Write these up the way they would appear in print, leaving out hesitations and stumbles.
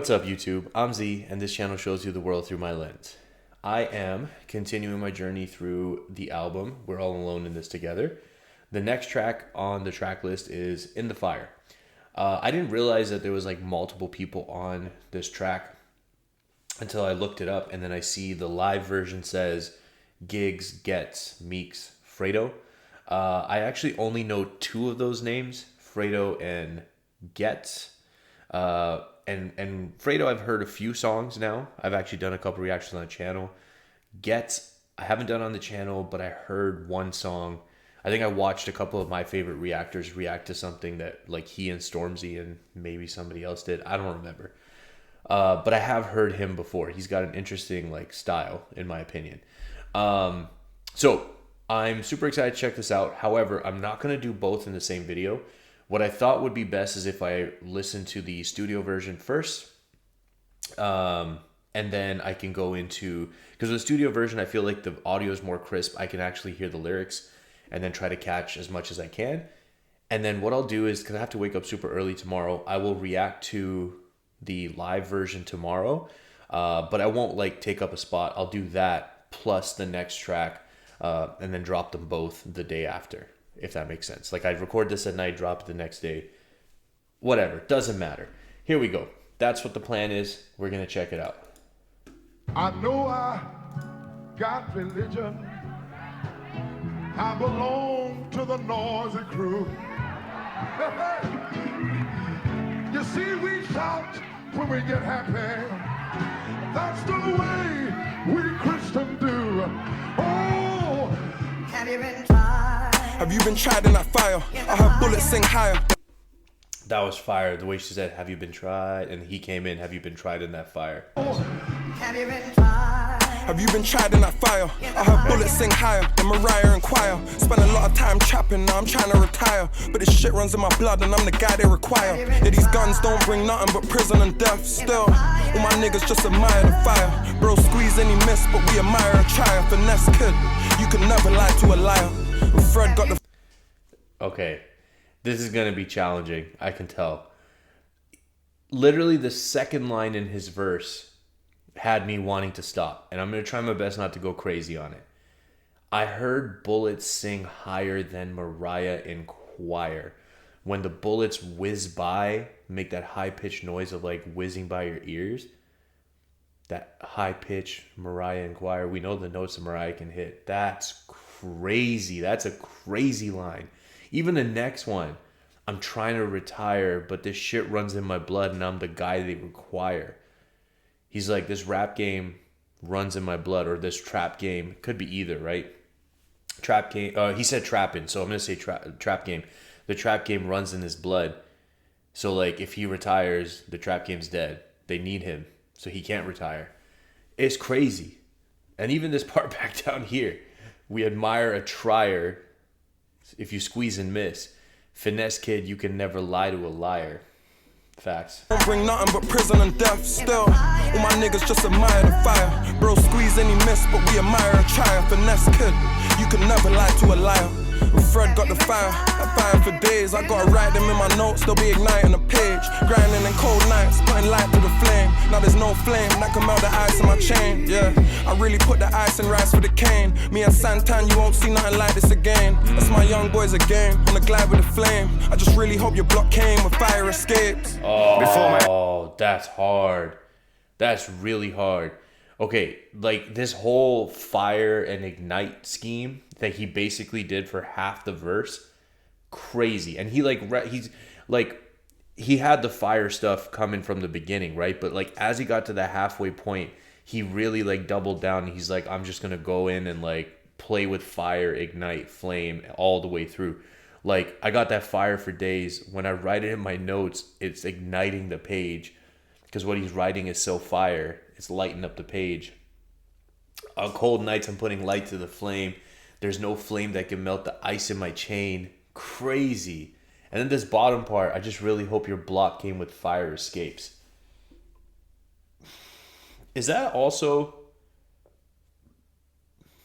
What's up, YouTube? I'm Z, and this channel shows you the world through my lens. I am continuing my journey through the album, We're All Alone in This Together. The next track on the track list is In the Fire. I didn't realize that there was like multiple people on this track until I looked it up, and then I see the live version says Gigs, Gets, Meeks, Fredo. I actually only know two of those names, Fredo and Gets. And Fredo, I've heard a few songs now. I've actually done a couple reactions on the channel. Gets, I haven't done on the channel, but I heard one song. I think I watched a couple of my favorite reactors react to something that like he and Stormzy and maybe somebody else did. I don't remember. But I have heard him before. He's got an interesting like style, in my opinion. So I'm super excited to check this out. However, I'm not going to do both in the same video. What I thought would be best is if I listen to the studio version first, and then I can go into, because the studio version, I feel like the audio is more crisp. I can actually hear the lyrics and then try to catch as much as I can. And then what I'll do is, because I have to wake up super early tomorrow, I will react to the live version tomorrow, but I won't like take up a spot. I'll do that plus the next track, and then drop them both the day after, if that makes sense. Like I'd record this at night, drop it the next day, whatever, doesn't matter. Here we go. That's what the plan is. We're gonna check it out. I know I got religion. I belong to the noisy crew. You see, we shout when we get happy. That's the way we Christians do. Oh, have you been tried? Have you been tried in that fire? I have bullets sing higher. That was fire. The way she said, have you been tried? And he came in, have you been tried in that fire? Have you been tried? Have you been tried in that fire? I have bullets sing higher than Mariah and Choir. Spent a lot of time trapping, now I'm trying to retire. But this shit runs in my blood and I'm the guy they require. Yeah, these guns don't bring nothing but prison and death. Still, all my niggas just admire the fire. Bro, squeeze any miss, but we admire a try. Finesse kid, you can never lie to a liar. And Fred got the... Okay, this is going to be challenging, I can tell. Literally the second line in his verse had me wanting to stop, and I'm going to try my best not to go crazy on it. I heard bullets sing higher than Mariah in Choir. When the bullets whiz by, make that high-pitched noise of like whizzing by your ears. That high-pitched Mariah in Choir. We know the notes that Mariah can hit. That's crazy. That's a crazy line. Even the next one, I'm trying to retire, but this shit runs in my blood and I'm the guy they require. He's like, this rap game runs in my blood, or this trap game. Could be either, right? Trap game. He said trapping, so I'm going to say trap game. The trap game runs in his blood. So like if he retires, the trap game's dead. They need him, so he can't retire. It's crazy. And even this part back down here, we admire a trier if you squeeze and miss. Finesse kid, you can never lie to a liar. Facts. Don't bring nothing but prison and death. Still, all my niggas just admire the fire. Bro, squeeze any miss, but we admire a try. Finesse kid, you can never lie to a liar. And Fred got the fire, I fire for days. I gotta write them in my notes, they'll be igniting the page. Grinding in cold nights, putting light to the flame. Now there's no flame that can melt the ice in my chain. Yeah, I really put the ice and rice for the cane. Me and Santan, you won't see nothing like this again. That's my young boys again, on the glide with the flame. I just really hope your block came when fire escapes. Oh, that's hard. That's really hard. Okay, like this whole fire and ignite scheme that he basically did for half the verse, crazy. And he he had the fire stuff coming from the beginning, right? But like as he got to the halfway point, he really like doubled down. And he's like, I'm just gonna go in and like play with fire, ignite, flame all the way through. Like I got that fire for days. When I write it in my notes, it's igniting the page because what he's writing is so fire. It's lighting up the page. On cold nights, I'm putting light to the flame. There's no flame that can melt the ice in my chain. Crazy. And then this bottom part, I just really hope your block came with fire escapes. Is that also...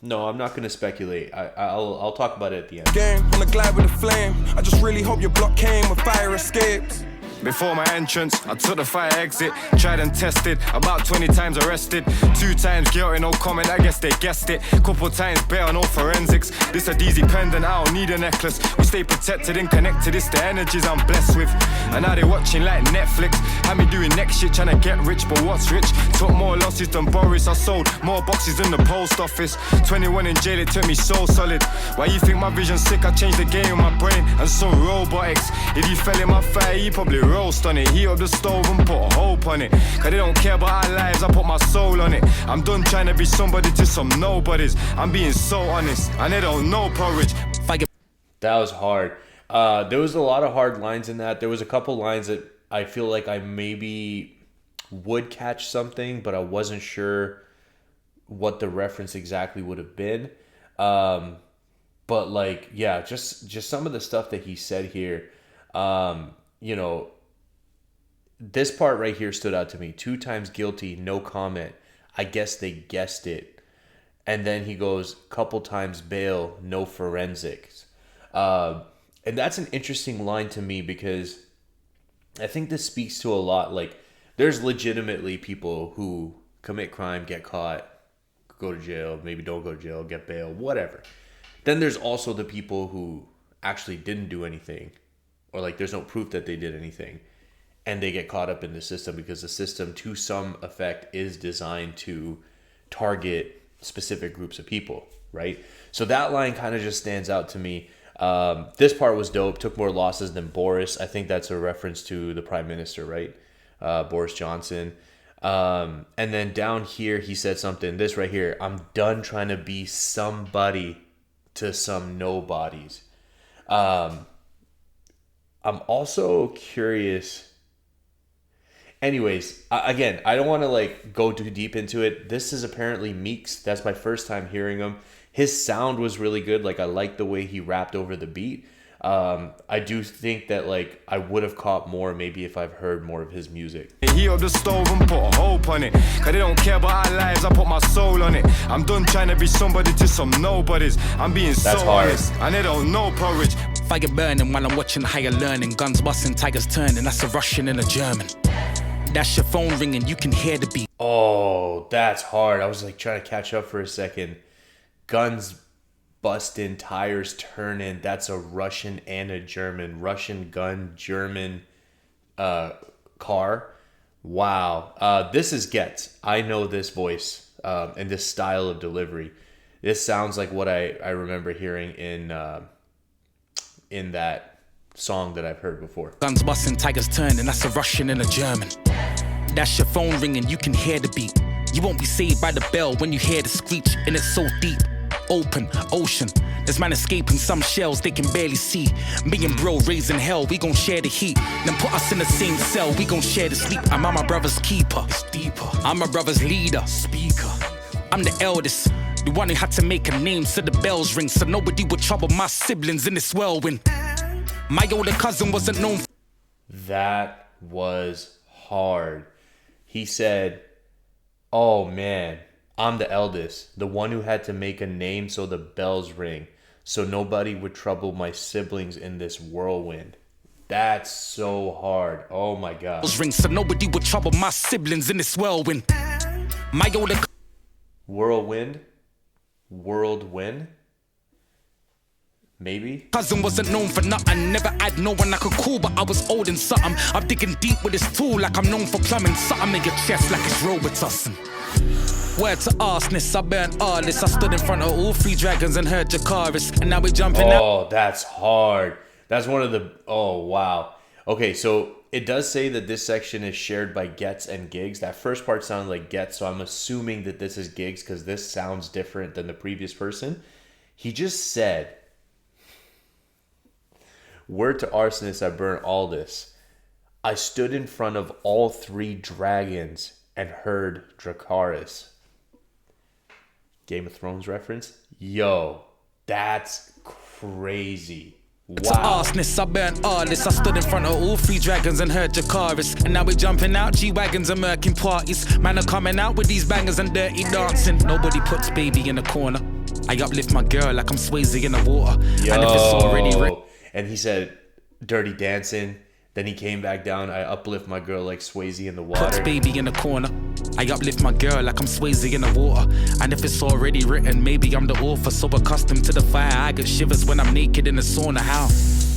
No, I'm not going to speculate. I'll talk about it at the end. Game on the glide with the flame. I just really hope your block came when fire escapes. Before my entrance, I took the fire exit. Tried and tested, about 20 times arrested. 2 times guilty, no comment, I guess they guessed it. Couple times better, no forensics. This a DZ pendant, I don't need a necklace. We stay protected and connected, it's the energies I'm blessed with. And now they watching like Netflix. Had me doing next shit, trying to get rich, but what's rich? Took more losses than Boris, I sold more boxes than the post office. 21 in jail, it took me so solid. Why you think my vision's sick? I changed the game with my brain and some robotics. If you fell in my fire, you probably roast on it. Heat up the stove and put hope on it. Cause they don't care about our lives, I put my soul on it. I'm done trying to be somebody to some nobodies. I'm being so honest, and they don't know porridge. That was hard. There was a lot of hard lines in that. There was a couple lines that I feel like I maybe would catch something, but I wasn't sure what the reference exactly would have been. But like, yeah, just some of the stuff that he said here, you know, this part right here stood out to me. 2 times guilty, no comment. I guess they guessed it. And then he goes, couple times bail, no forensics. And that's an interesting line to me because I think this speaks to a lot. Like, there's legitimately people who commit crime, get caught, go to jail, maybe don't go to jail, get bail, whatever. Then there's also the people who actually didn't do anything, or like there's no proof that they did anything, and they get caught up in the system because the system, to some effect, is designed to target specific groups of people, right? So that line kind of just stands out to me. This part was dope. Took more losses than Boris. I think that's a reference to the Prime Minister, right? Boris Johnson. And then down here, he said something. This right here. I'm done trying to be somebody to some nobodies. I'm also curious. Anyways, again, I don't want to like go too deep into it. This is apparently Meeks. That's my first time hearing him. His sound was really good. Like, I liked the way he rapped over the beat. I do think that like I would have caught more maybe if I've heard more of his music. Heat up the stove and put hope on it. Cause they don't care about our lives, I put my soul on it. I'm done trying to be somebody to some nobodies. I'm being so honest, and they don't know porridge. Fire burning while I'm watching higher learning. Guns busting, tigers turning. That's a Russian and a German. That's your phone ringing, you can hear the beat. Oh, that's hard. I was like trying to catch up for a second. Guns busting, tires turning. That's a Russian and a German. Russian gun, German car. Wow. This is Getz. I know this voice and this style of delivery. This sounds like what I remember hearing in that song that I've heard before. Guns busting, tigers turning. That's a Russian and a German. That's your phone ringing, you can hear the beat. You won't be saved by the bell when you hear the screech, and it's so deep. Open, ocean. There's man escaping some shells they can barely see. Me and bro raising hell, we gon' share the heat. Then put us in the same cell, we gon' share the sleep. I'm my brother's keeper. It's deeper. I'm my brother's leader. Speaker. I'm the eldest. The one who had to make a name so the bells ring, so nobody would trouble my siblings in this whirlwind. My older cousin wasn't known for... That was hard. He said, oh man, I'm the eldest, the one who had to make a name so the bells ring, so nobody would trouble my siblings in this whirlwind. That's so hard. Oh my God. Ring, so nobody would trouble my siblings in this whirlwind. My older... Whirlwind? Whirlwind? Maybe. Cousin wasn't known for nothing. Never had no one I could call, but I was old in something. I'm digging deep with this tool like I'm known for plumbing. Something in your chest like it's Robitussin. Word to arsonist, I burnt all this. I stood in front of all 3 dragons and heard Jakaris. And now we're jumping out. Oh, that's hard. That's one of the... Oh, wow. Okay, so it does say that this section is shared by Getz and Gigs. That first part sounded like Getz, so I'm assuming that this is Gigs because this sounds different than the previous person. He just said... Word to arsonist, I burnt all this. I stood in front of all 3 dragons and heard Dracarys. Game of Thrones reference? Yo, that's crazy. Wow. Arsonist, I burnt all this. I stood in front of all 3 dragons and heard Jakaris. And now we're jumping out, G-Wagons and murking parties. Man are coming out with these bangers and dirty dancing. Nobody puts baby in the corner. I uplift my girl like I'm Swayze in the water. Yo. And if it's already And he said, dirty dancing, Then he came back down. I uplift my girl like Swayze in the Puts water. baby in the corner. I uplift my girl like I'm Swayze in the water. And if it's already written, maybe I'm the author. So accustomed to the fire, I get shivers when I'm naked in the sauna. How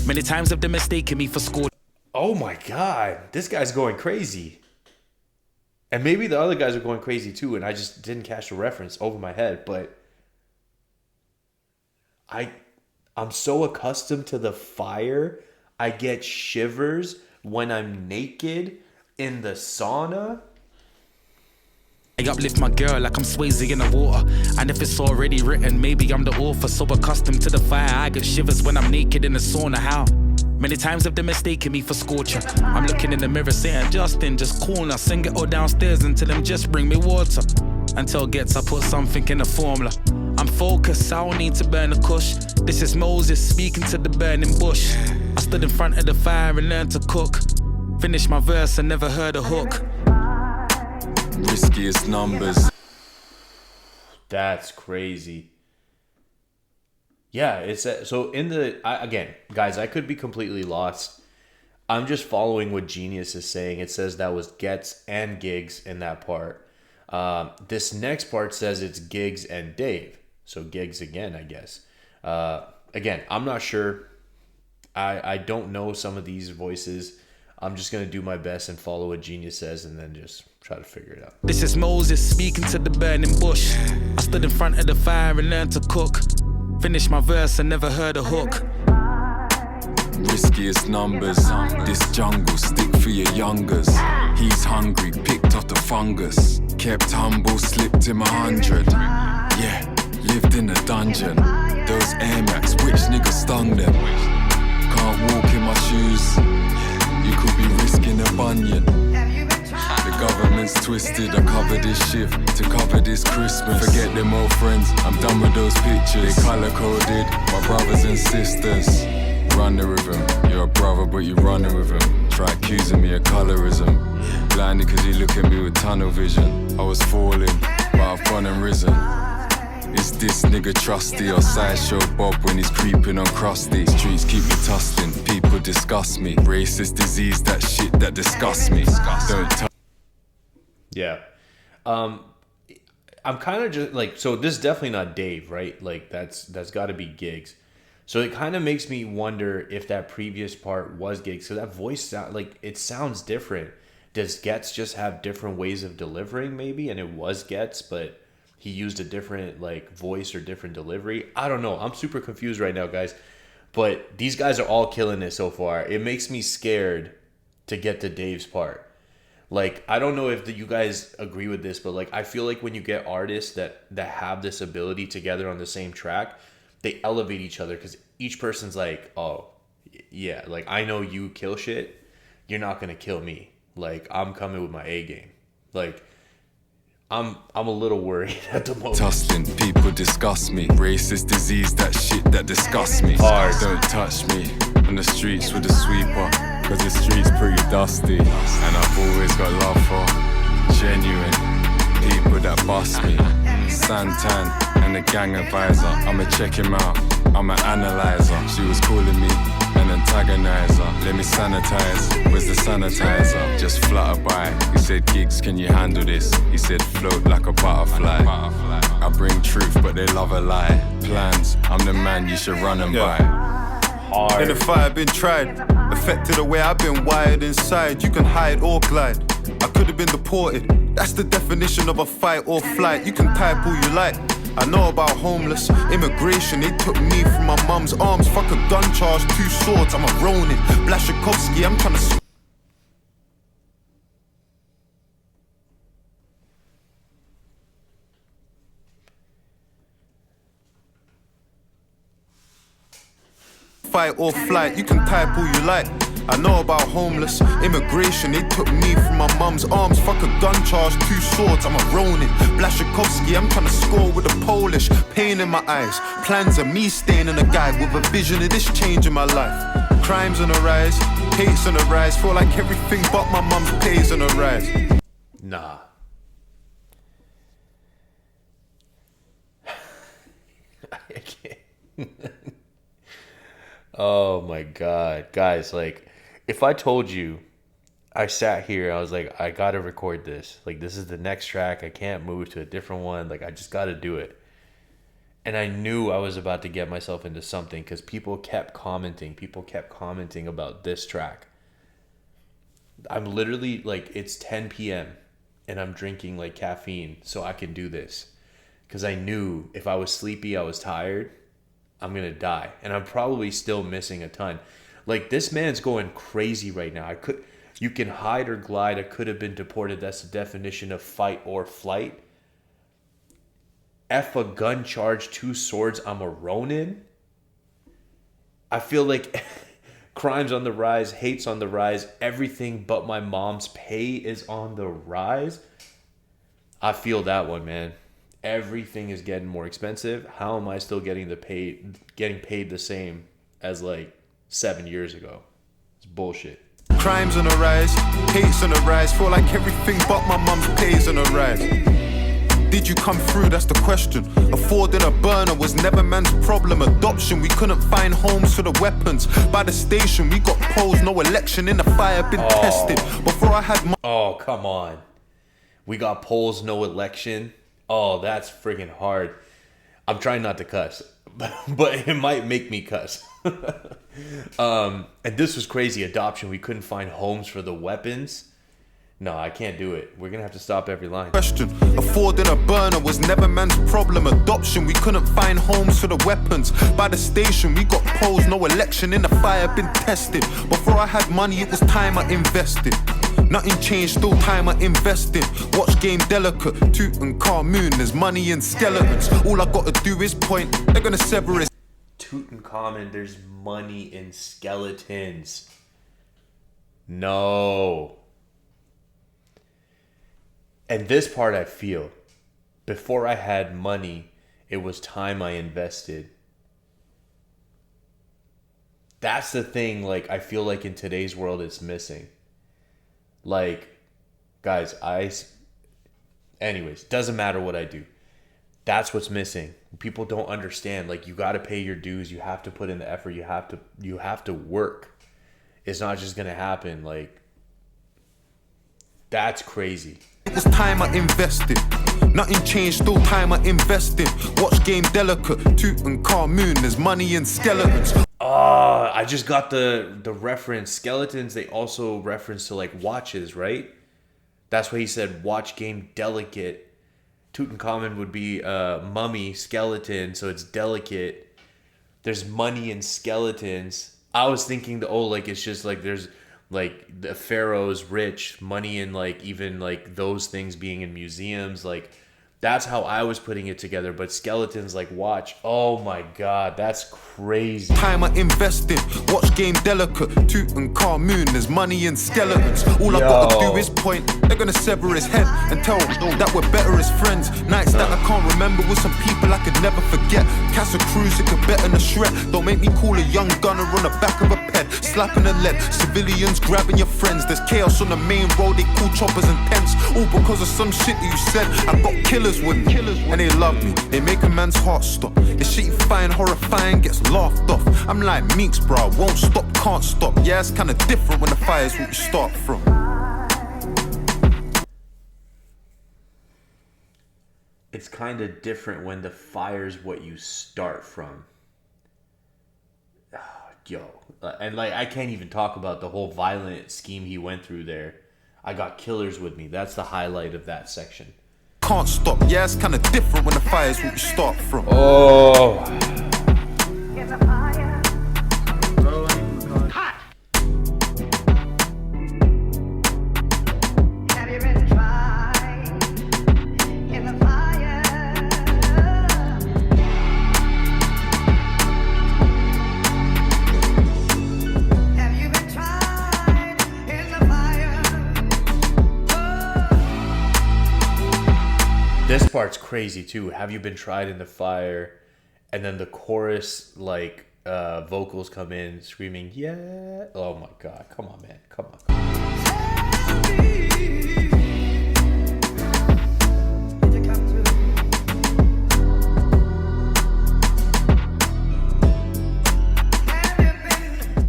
many times have they mistaken me for score? Oh my God, this guy's going crazy. And maybe the other guys are going crazy too, and I just didn't catch the reference over my head. But I'm so accustomed to the fire. I get shivers when I'm naked in the sauna. I uplift my girl like I'm Swayze in the water. And if it's already written, maybe I'm the author. So accustomed to the fire, I get shivers when I'm naked in the sauna. How many times have they mistaken me for Scorcher? I'm looking in the mirror saying, Justin, just call us and get all downstairs and tell them just bring me water. Until gets I put something in the formula. I'm focused, I don't need to burn the kush. This is Moses speaking to the burning bush. I stood in front of the fire and learned to cook. Finished my verse and never heard a hook. Riskiest numbers. That's crazy. Yeah, it's so in the again, guys, I could be completely lost. I'm just following what Genius is saying. It says that was Gets and Gigs in that part. This next part says it's Gigs and Dave. So Gigs again, I guess. Again, I'm not sure. I don't know some of these voices. I'm just going to do my best and follow what Genius says and then just try to figure it out. This is Moses speaking to the burning bush. I stood in front of the fire and learned to cook. Finished my verse and never heard a hook. Riskiest numbers. This jungle, stick for your youngers. He's hungry, picked off the fungus. Kept humble, slipped him 100. Yeah, lived in a dungeon. Those Air Max, which nigga stung them? Can't walk in my shoes. You could be risking a bunion. The government's twisted. I cover this shift to cover this Christmas. Forget them old friends, I'm done with those pictures. They color coded, my brothers and sisters. Run the rhythm, you're a brother but you running with him. Try accusing me of colorism. Blinded cause you look at me with tunnel vision. I was falling, but I've gone and risen. Is this nigga trusty or sideshow Bob when he's creeping on crusty? Streets keep me tusting, people disgust me. Racist disease, that shit that disgusts me. Don't touch. Yeah. I'm kind of just like, so this is definitely not Dave, right? Like that's got to be Gigs. So it kind of makes me wonder if that previous part was Gigs. So that voice sound like it sounds different. Does Getz just have different ways of delivering maybe? And it was Getz, but he used a different like voice or different delivery. I don't know. I'm super confused right now, guys. But these guys are all killing it so far. It makes me scared to get to Dave's part. Like, I don't know if you guys agree with this, but like I feel like when you get artists that have this ability together on the same track, they elevate each other because each person's like, oh, yeah, like I know you kill shit. You're not going to kill me. Like, I'm coming with my A game. Like, I'm a little worried at the moment. Tustin, people disgust me. Racist disease, that shit that disgusts me. Hard. Don't touch me on the streets with a sweeper, cause the streets pretty dusty. And I've always got love for genuine people that bust me. Santan and the gang advisor, I'ma check him out, I'ma analyzer. She was calling me an antagonizer. Let me sanitize, where's the sanitizer? Just flutter by, he said, Gigs, can you handle this? He said, float like a butterfly. I bring truth, but they love a lie. Plans, I'm the man you should run and buy. Hard. In the fire, been tried. Affected the way I've been wired inside. You can hide or glide. I could have been deported. That's the definition of a fight or flight. You can type all you like. I know about homeless immigration. They took me from my mum's arms. Fuck a gun charge, 2 swords. I'm a Ronin. Blashikovsky, I'm trying to. Fight or flight, you can type all you like. I know about homeless immigration. They took me from my mum's arms. Fuck a gun charge, 2 swords. I'm a Ronin. Blashikovsky, I'm trying to score with a Polish. Pain in my eyes. Plans of me staying in a guide with a vision of this change in my life. Crimes on the rise, hate's on the rise. Feel like everything but my mum's pays on the rise. Nah. I can't. Oh my God, guys, like If I told you, I sat here, I was like, I gotta record this. Like, this is the next track. I can't move to a different one. Like, I just gotta do it. And I knew I was about to get myself into something because people kept commenting. People kept commenting about this track. I'm literally, like, it's 10 p.m. and I'm drinking, like, caffeine so I can do this. Because I knew if I was sleepy, I was tired, I'm gonna die. And I'm probably still missing a ton. Like, this man's going crazy right now. You can hide or glide. I could have been deported. That's the definition of fight or flight. F a gun charge, 2 swords, I'm a Ronin. I feel like crime's on the rise, hate's on the rise, everything but my mom's pay is on the rise. I feel that one, man. Everything is getting more expensive. How am I still getting paid the same as like 7 years ago? It's bullshit. Crime's on the rise, hate's on the rise. Feel like everything but my mum's pay's on the rise. Did you come through? That's the question. Affording a burner was never man's problem. Adoption, we couldn't find homes for the weapons. By the station, we got polls, no election in the fire, been tested. Before I had my... Oh, come on. We got polls, no election. Oh, that's friggin' hard. I'm trying not to cuss, but it might make me cuss. And this was crazy. Adoption, we couldn't find homes for the weapons. No, I can't do it. We're gonna have to stop every line. Question. Affording a burner was never man's problem. Adoption, we couldn't find homes for the weapons. By the station, we got polls, no election in the fire, been tested. Before I had money, it was time I invested. Nothing changed, still time I invested. Watch game delicate, Tutankhamun, there's money in skeletons. All I gotta do is point, they're gonna sever his... Tutankhamun, there's money in skeletons. No. And this part I feel. Before I had money, it was time I invested. That's the thing, like, I feel like in today's world it's missing. Like, guys, anyways, doesn't matter what I do. That's what's missing. People don't understand. Like, you got to pay your dues. You have to put in the effort. You have to work. It's not just going to happen. Like, that's crazy. It was time I invested. Nothing changed, still time I invested. Watch game delicate, Tutankhamun, there's money in skeletons. I just got the reference. Skeletons, they also reference to, like, watches, right? That's why he said watch game delicate. Tutankhamun would be mummy, skeleton, so it's delicate. There's money in skeletons. I was thinking it's just like there's like the pharaoh's rich, money in like even like those things being in museums. Like, that's how I was putting it together. But skeletons, like, watch. Oh my God, that's crazy. Time I invested. Watch game delicate. Tutankhamun, there's money in skeletons. All I gotta do is point. They're gonna sever his head and tell that we're better as friends. Nights that I can't remember with some people I could never forget. Casa Cruz, it could bet in a shred. Don't make me call a young gunner on the back of a ped. Slapping a lead. Civilians grabbing your friends. There's chaos on the main road. They call choppers and tents. All because of some shit that you said. I got killers with me, and they love me. They make a man's heart stop. This shit you find horrifying gets laughed off. I'm like Meeks, bro, won't stop, can't stop. Yeah, it's kinda different when the fire's what you start from. It's kind of different when the fire's what you start from. And like, I can't even talk about the whole violent scheme he went through there. I got killers with me. That's the highlight of that section. Can't stop. Yeah, it's kinda different when the fire's what you start from. Oh. In the fire. Hot. Have you been tried in the fire? Have you been tried in the fire? This part's crazy too. Have you been tried in the fire? And then the chorus, like, vocals come in screaming, yeah. Oh my God. Come on, man. Come on. Did you come through? Have you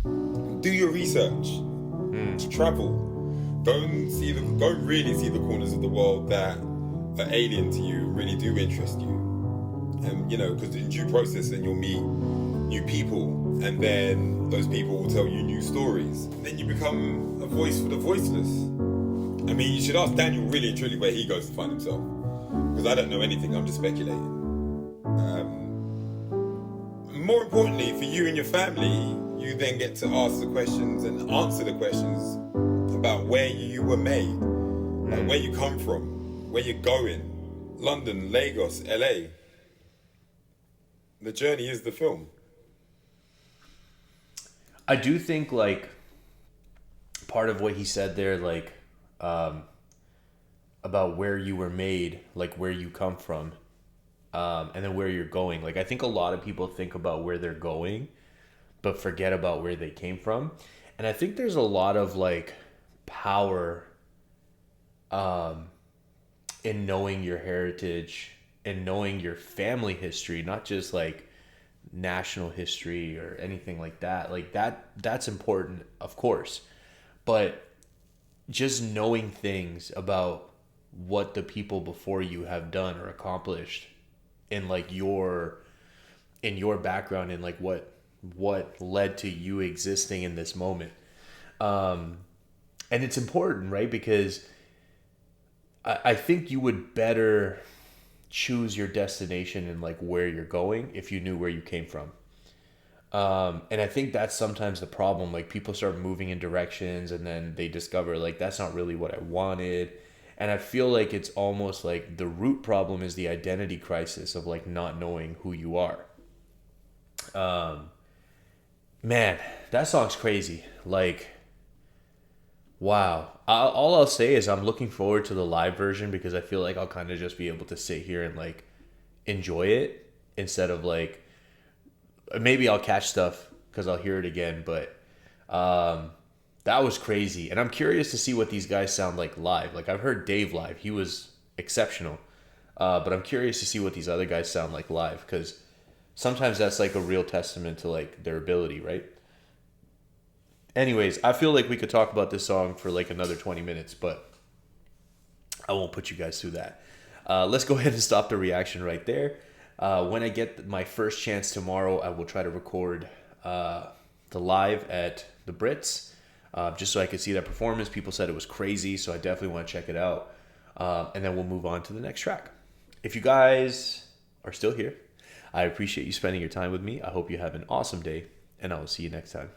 been? Do your research. travel. Don't really see the corners of the world that are alien to you, really do interest you. And because in due process, then you'll meet new people, and then those people will tell you new stories. And then you become a voice for the voiceless. I mean, you should ask Daniel really and truly where he goes to find himself, because I don't know anything. I'm just speculating. More importantly, for you and your family, you then get to ask the questions and answer the questions about where you were made, like where you come from, where you're going. London, Lagos, LA. The journey is the film. I do think, like, part of what he said there, like, about where you were made, like where you come from, and then where you're going. Like, I think a lot of people think about where they're going, but forget about where they came from. And I think there's a lot of, like, power in knowing your heritage and knowing your family history, not just, like, national history or anything like that. Like, that's important, of course. But just knowing things about what the people before you have done or accomplished in, like, your background, and like what led to you existing in this moment. And it's important, right? Because I think you would better choose your destination and, like, where you're going if you knew where you came from. And I think that's sometimes the problem. Like, people start moving in directions and then they discover, like, that's not really what I wanted. And I feel like it's almost like the root problem is the identity crisis of, like, not knowing who you are. Man, that song's crazy. Like, wow. All I'll say is I'm looking forward to the live version, because I feel like I'll kind of just be able to sit here and, like, enjoy it instead of, like, maybe I'll catch stuff because I'll hear it again. But that was crazy. And I'm curious to see what these guys sound like live. Like, I've heard Dave live. He was exceptional. But I'm curious to see what these other guys sound like live, because sometimes that's, like, a real testament to, like, their ability, right? Anyways, I feel like we could talk about this song for, like, another 20 minutes, but I won't put you guys through that. Let's go ahead and stop the reaction right there. When I get my first chance tomorrow, I will try to record the live at the Brits, just so I could see that performance. People said it was crazy, so I definitely want to check it out. And then we'll move on to the next track. If you guys are still here, I appreciate you spending your time with me. I hope you have an awesome day, and I will see you next time.